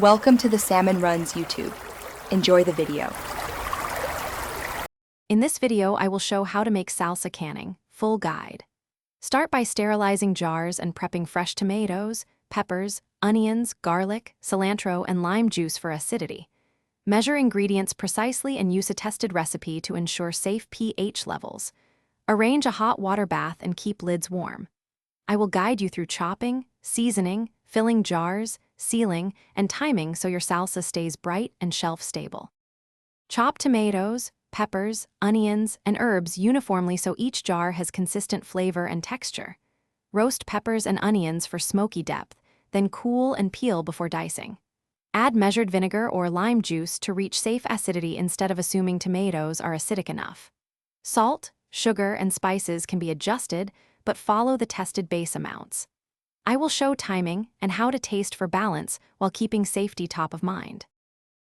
Welcome to the Salmon Runs YouTube. Enjoy the video. In this video, I will show how to make salsa canning, full guide. Start by sterilizing jars and prepping fresh tomatoes, peppers, onions, garlic, cilantro, and lime juice for acidity. Measure ingredients precisely and use a tested recipe to ensure safe pH levels. Arrange a hot water bath and keep lids warm. I will guide you through chopping, seasoning, filling jars, sealing, and timing so your salsa stays bright and shelf-stable. Chop tomatoes, peppers, onions, and herbs uniformly so each jar has consistent flavor and texture. Roast peppers and onions for smoky depth, then cool and peel before dicing. Add measured vinegar or lime juice to reach safe acidity instead of assuming tomatoes are acidic enough. Salt, sugar, and spices can be adjusted, but follow the tested base amounts. I will show timing and how to taste for balance while keeping safety top of mind.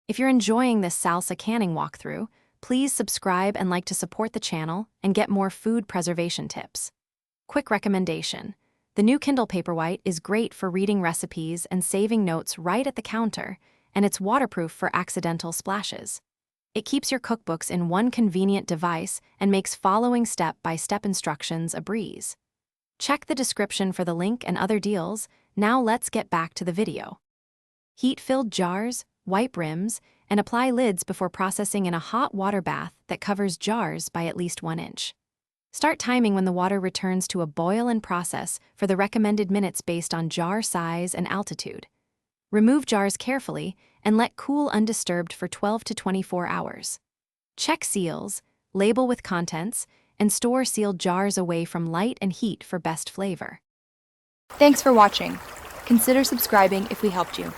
If you're enjoying this salsa canning walkthrough, please subscribe and like to support the channel and get more food preservation tips. Quick recommendation: the new Kindle Paperwhite is great for reading recipes and saving notes right at the counter, and it's waterproof for accidental splashes. It keeps your cookbooks in one convenient device and makes following step-by-step instructions a breeze. Check the description for the link and other deals. Now let's get back to the video. Heat filled jars, wipe rims, and apply lids before processing in a hot water bath that covers jars by at least 1 inch. Start timing when the water returns to a boil and process for the recommended minutes based on jar size and altitude. Remove jars carefully and let cool undisturbed for 12 to 24 hours. Check seals, label with contents, and store sealed jars away from light and heat for best flavor. Thanks for watching. Consider subscribing if we helped you.